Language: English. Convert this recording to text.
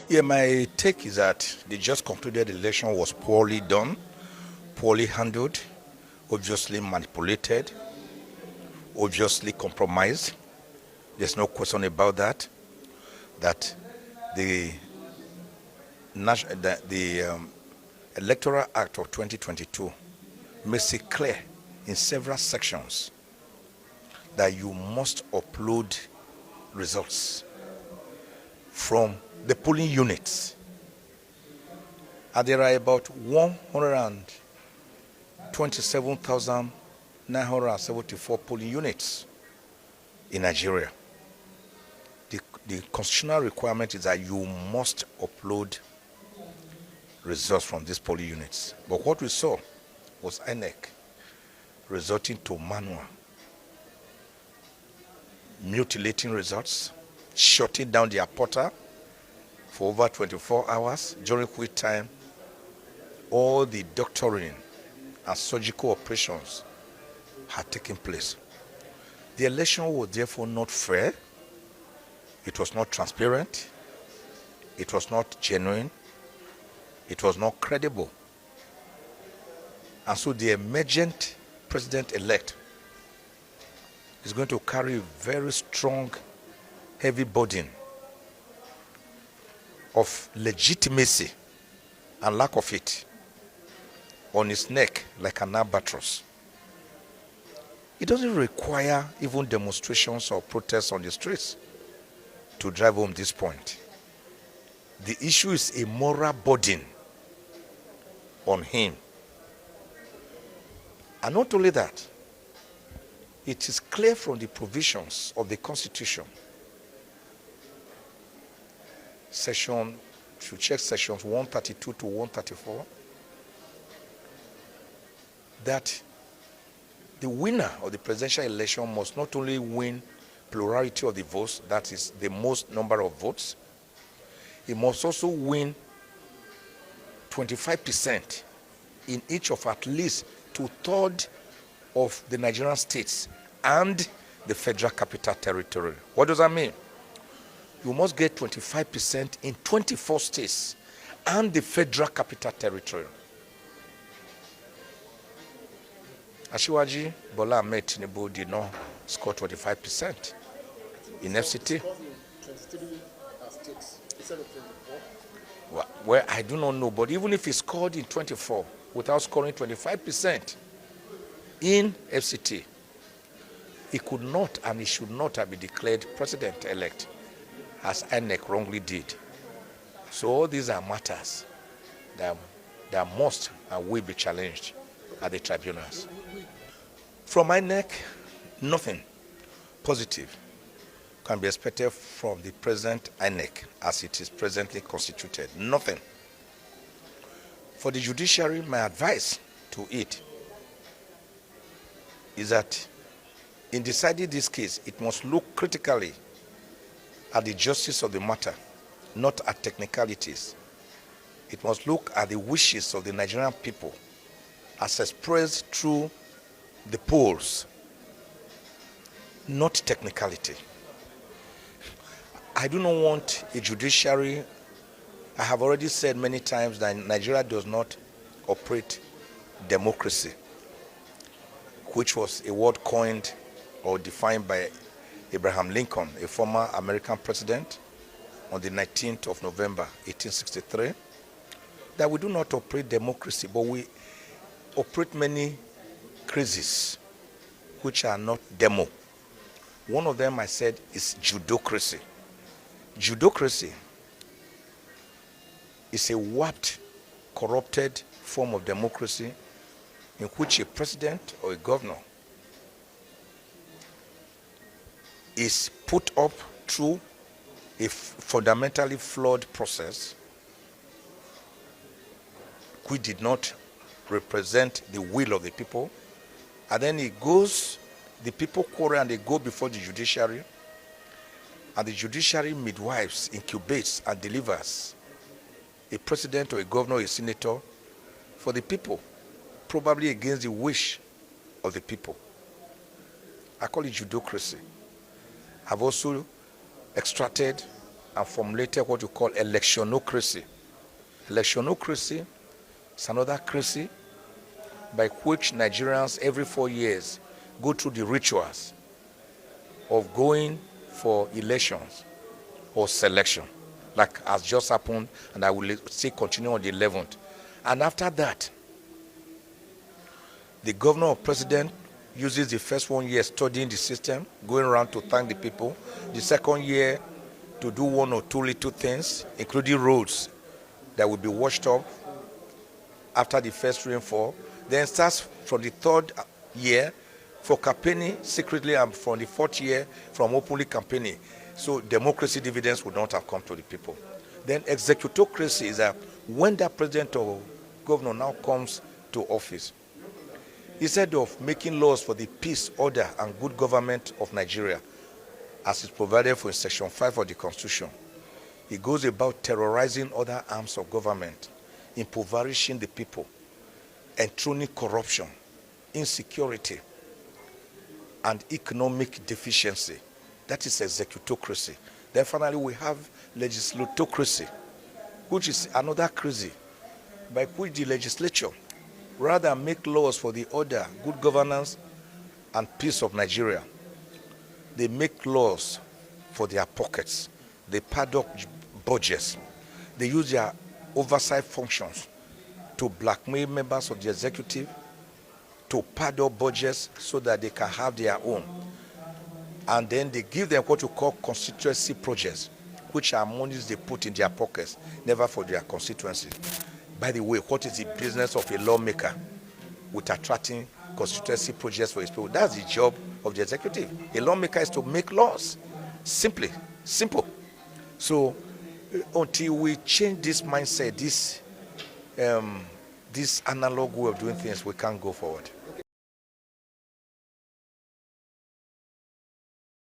Yeah, my take is that the just concluded election was poorly done, poorly handled, obviously manipulated, obviously compromised. There's no question about that. That the Electoral Act of 2022 makes it clear in several sections that you must upload results from the polling units. And there are about 127,974 polling units in Nigeria. The constitutional requirement is that you must upload results from these polling units. But what we saw was INEC resorting to manual, mutilating results, shutting down their portal for over 24 hours, during which time all the doctoring and surgical operations had taken place. The election was therefore not fair, it was not transparent, it was not genuine, it was not credible. And so the emergent president-elect is going to carry a very strong, heavy burden of legitimacy and lack of it on his neck like an albatross. It doesn't require even demonstrations or protests on the streets to drive home this point. The issue is a moral burden on him. And not only that, it is clear from the provisions of the Constitution, if you check sections 132 to 134, that the winner of the presidential election must not only win plurality of the votes, that is the most number of votes, he must also win 25% in each of at least 2/3 of the Nigerian states and the Federal Capital Territory. What does that mean? You must get 25% in 24 states and the Federal Capital Territory. Asiwaju Bola Ahmed Tinubu did not score 25% in FCT. Well, I do not know, but even if he scored in 24 without scoring 25% in FCT, he could not and he should not have been declared president-elect, as INEC wrongly did. So all these are matters that must and will be challenged at the tribunals. From INEC, nothing positive can be expected from the present INEC as it is presently constituted. Nothing. For the judiciary, my advice to it is that in deciding this case, it must look critically at the justice of the matter, not at technicalities. It must look at the wishes of the Nigerian people as expressed through the polls, not technicality. I do not want a judiciary. I have already said many times that Nigeria does not operate democracy, which was a word coined or defined by Abraham Lincoln, a former American president, on the 19th of November, 1863, that we do not operate democracy, but we operate many crises which are not demo. One of them, I said, is judocracy. Judocracy is a warped, corrupted form of democracy in which a president or a governor is put up through a fundamentally flawed process which did not represent the will of the people, and then the people quarrel and they go before the judiciary, and the judiciary midwives, incubates and delivers a president or a governor or a senator for the people, probably against the wish of the people. I call it judocracy. I've also extracted and formulated what you call electionocracy. Electionocracy is another crazy by which Nigerians every 4 years go through the rituals of going for elections or selection, like has just happened, and I will still continue on the 11th. And after that, the governor or president uses the first 1 year studying the system, going around to thank the people. The second year to do one or two little things, including roads that will be washed up after the first rainfall. Then starts from the third year for campaigning secretly, and from the fourth year from openly campaigning. So democracy dividends would not have come to the people. Then executocracy is that when that president or governor now comes to office, instead of making laws for the peace, order, and good government of Nigeria, as is provided for in Section 5 of the Constitution, he goes about terrorizing other arms of government, impoverishing the people, enthroning corruption, insecurity, and economic deficiency. That is executocracy. Then finally we have legislatocracy, which is another crazy, by which the legislature, rather than make laws for the order, good governance, and peace of Nigeria, they make laws for their pockets. They pad up budgets. They use their oversight functions to blackmail members of the executive, to pad up budgets so that they can have their own. And then they give them what you call constituency projects, which are monies they put in their pockets, never for their constituency. By the way, what is the business of a lawmaker with attracting constituency projects for his people? That's the job of the executive. A lawmaker is to make laws. Simple. So until we change this mindset, this analog way of doing things, we can't go forward.